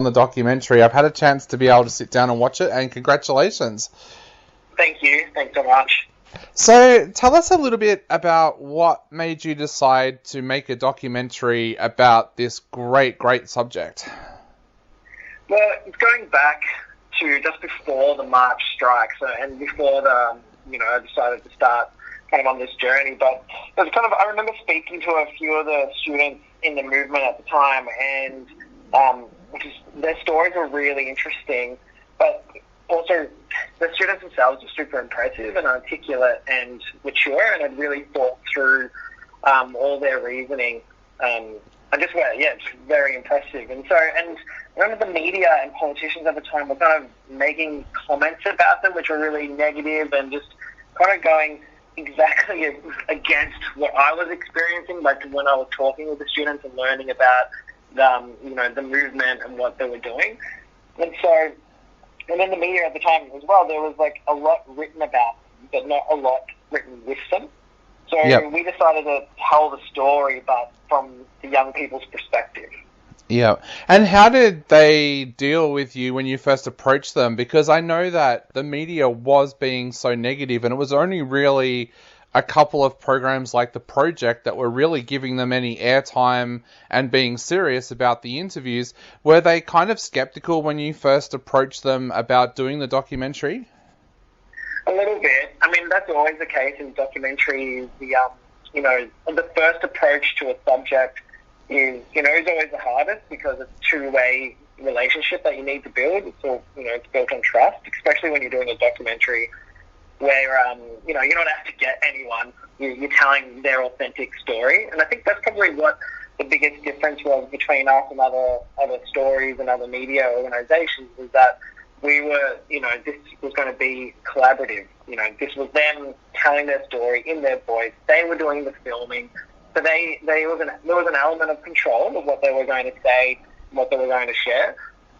the documentary. I've had a chance to be able to sit down and watch it, and congratulations. Thank you. Thanks so much. So tell us a little bit about what made you decide to make a documentary about this great subject. Well, it's going back to just before the March strikes and before I decided to start kind of on this journey. But it was I remember speaking to a few of the students in the movement at the time, and their stories were really interesting, but also the students themselves were super impressive and articulate and mature, and had really thought through all their reasoning. It's very impressive. And I remember the media and politicians at the time were kind of making comments about them which were really negative and just kind of going exactly against what I was experiencing, like when I was talking with the students and learning about the movement and what they were doing. And in the media at the time as well, there was like a lot written about them, but not a lot written with them. So we decided to tell the story, but from the young people's perspective. Yeah. And how did they deal with you when you first approached them? Because I know that the media was being so negative, and it was only really a couple of programs like The Project that were really giving them any airtime and being serious about the interviews. Were they kind of skeptical when you first approached them about doing the documentary? A little bit. I mean, that's always the case in documentaries. The first approach to a subject is always the hardest, because it's a two-way relationship that you need to build. It's all, it's built on trust, especially when you're doing a documentary where, you're not out to get anyone. You're telling their authentic story. And I think that's probably what the biggest difference was between us and other stories and other media organizations, is that we were, this was going to be collaborative. This was them telling their story in their voice. They were doing the filming. So there was an element of control of what they were going to say, what they were going to share.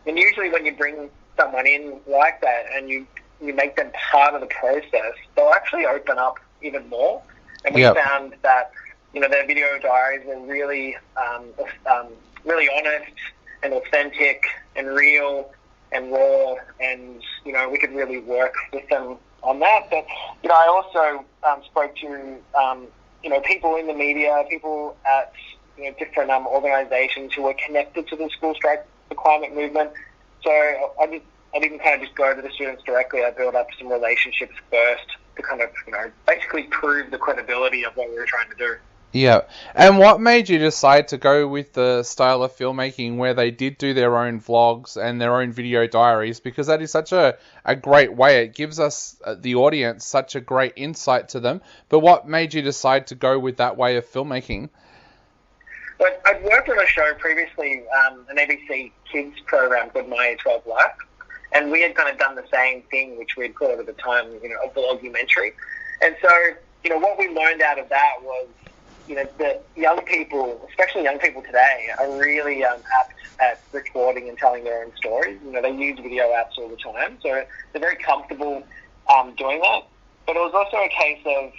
And usually when you bring someone in like that and you make them part of the process, they'll actually open up even more. And we found that, their video diaries were really, really honest and authentic and real and raw, and, we could really work with them on that. But, I also spoke to, people in the media, people at, different organizations who were connected to the school strike, the climate movement. So I didn't kind of just go to the students directly. I built up some relationships first to kind of, basically prove the credibility of what we were trying to do. Yeah. And what made you decide to go with the style of filmmaking where they did do their own vlogs and their own video diaries? Because that is such a great way. It gives us, the audience, such a great insight to them. But what made you decide to go with that way of filmmaking? Well, I'd worked on a show previously, an ABC Kids program called My Age 12 Life. And we had kind of done the same thing, which we had called at the time, a vlogumentary. And so, what we learned out of that was, that young people, especially young people today, are really apt at recording and telling their own stories. They use video apps all the time, so they're very comfortable doing that. But it was also a case of,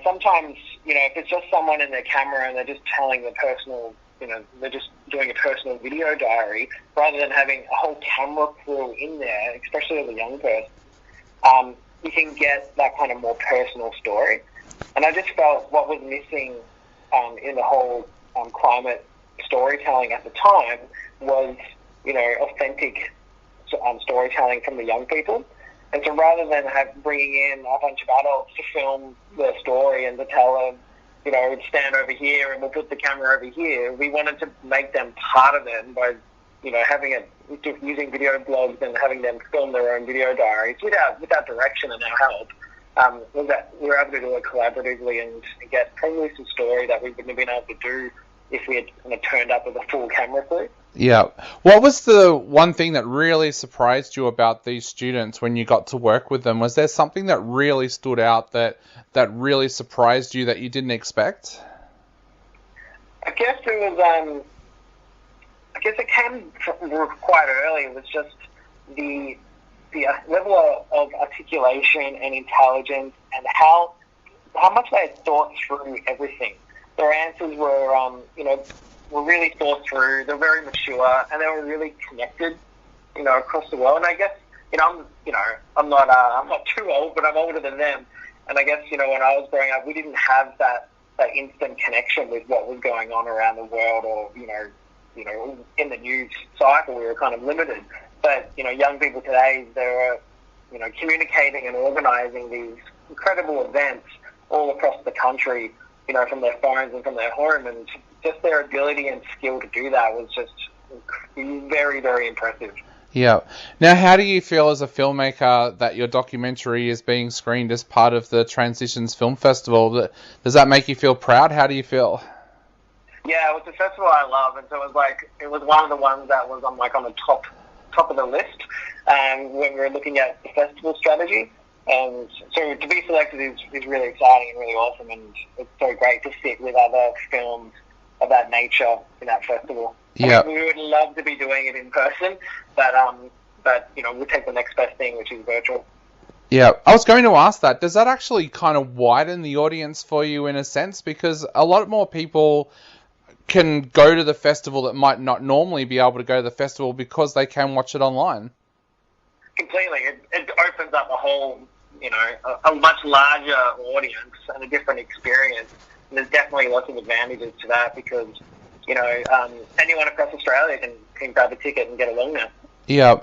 sometimes, if it's just someone in their camera and they're just telling their personal, they're just doing a personal video diary, rather than having a whole camera crew in there, especially as a young person, you can get that kind of more personal story. And I just felt what was missing in the whole climate storytelling at the time was, authentic storytelling from the young people. And so rather than bringing in a bunch of adults to film their story and to tell them, stand over here and we'll put the camera over here, we wanted to make them part of it by, using video blogs and having them film their own video diaries without direction and our help. We were able to do it collaboratively and get probably some story that we wouldn't have been able to do if we had kind of turned up with a full camera crew. Yeah. What was the one thing that really surprised you about these students when you got to work with them? Was there something that really stood out that really surprised you that you didn't expect? I guess it came quite early. It was just the level of articulation and intelligence, and how much they had thought through everything. Their answers were, were really thought through. They're very mature, and they were really connected, across the world. And I guess, I'm not too old, but I'm older than them. And I guess, when I was growing up, we didn't have that instant connection with what was going on around the world, or in the news cycle. We were kind of limited. But young people today, they're communicating and organising these incredible events all across the country, from their phones and from their home, and just their ability and skill to do that was just very, very impressive. Yeah. Now, how do you feel as a filmmaker that your documentary is being screened as part of the Transitions Film Festival? Does that make you feel proud? How do you feel? Yeah, it was a festival I love, and so it was one of the ones that was on the top of the list when we were looking at the festival strategy. And so to be selected is really exciting and really awesome, and it's so great to sit with other films of that nature in that festival. Yeah, we would love to be doing it in person, but we'll take the next best thing, which is virtual. Yeah, I was going to ask that. Does that actually kind of widen the audience for you in a sense? Because a lot more people can go to the festival that might not normally be able to go to the festival because they can watch it online. Completely. It opens up a whole, a much larger audience and a different experience. And there's definitely lots of advantages to that because, anyone across Australia can grab a ticket and get along now. Yeah.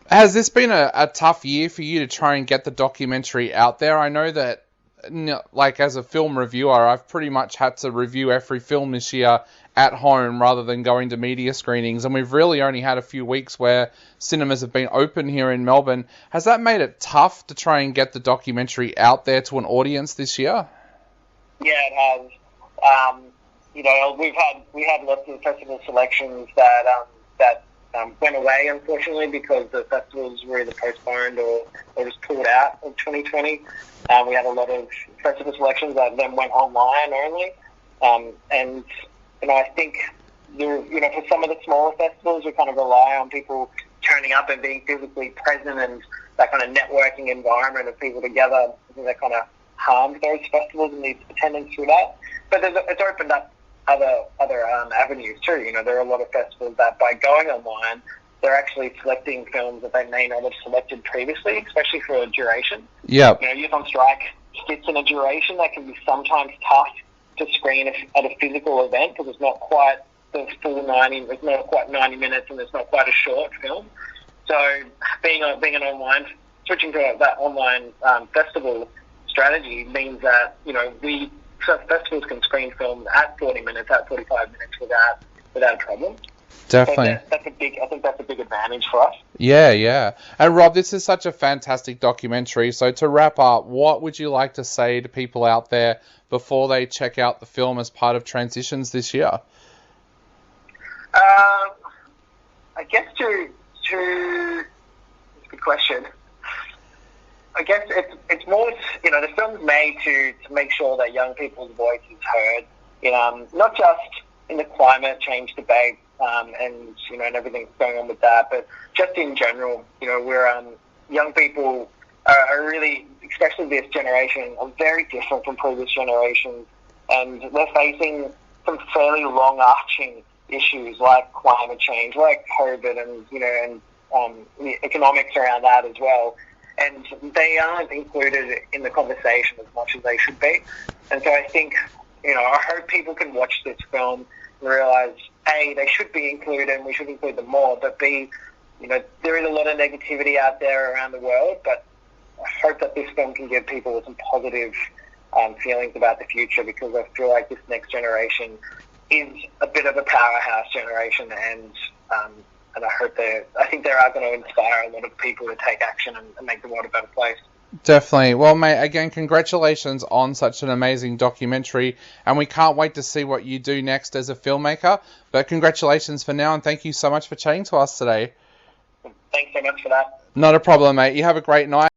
Has this been a tough year for you to try and get the documentary out there? I know that, as a film reviewer, I've pretty much had to review every film this year at home rather than going to media screenings, and we've really only had a few weeks where cinemas have been open here in Melbourne. Has that made it tough to try and get the documentary out there to an audience this year? Yeah, it has. We had lots of festival selections that went away, unfortunately, because the festivals were either postponed or just pulled out of 2020. We had a lot of festival selections that then went online only. And I think, for some of the smaller festivals, we kind of rely on people turning up and being physically present and that kind of networking environment of people together. I think that kind of harmed those festivals and the attendance through that. But it's opened up other avenues too. There are a lot of festivals that by going online, they're actually selecting films that they may not have selected previously, especially for a duration. Yeah. Youth on Strike fits in a duration that can be sometimes tough to screen at a physical event because it's not quite the full 90. It's not quite 90 minutes, and it's not quite a short film. So being an online, switching to that online festival strategy means that festivals can screen films at 40 minutes, at 45 minutes without a problem. Definitely. So I think that's a big advantage for us. Yeah. And Rob, this is such a fantastic documentary. So to wrap up, what would you like to say to people out there before they check out the film as part of Transitions this year? I guess that's a good question. I guess it's more, the film's made to make sure that young people's voice is heard, not just in the climate change debate, and everything that's going on with that, but just in general, we're young people are really, especially this generation, are very different from previous generations, and they're facing some fairly long-arching issues like climate change, like COVID, and the economics around that as well. And they aren't included in the conversation as much as they should be. And so I think, I hope people can watch this film and realise, A, they should be included and we should include them more, but B, there is a lot of negativity out there around the world, but I hope that this film can give people some positive feelings about the future, because I feel like this next generation is a bit of a powerhouse generation, and I think they are going to inspire a lot of people to take action and make the world a better place. Definitely. Well, mate, again, congratulations on such an amazing documentary, and we can't wait to see what you do next as a filmmaker. But congratulations for now, and thank you so much for chatting to us today. Thanks so much for that. Not a problem, mate. You have a great night.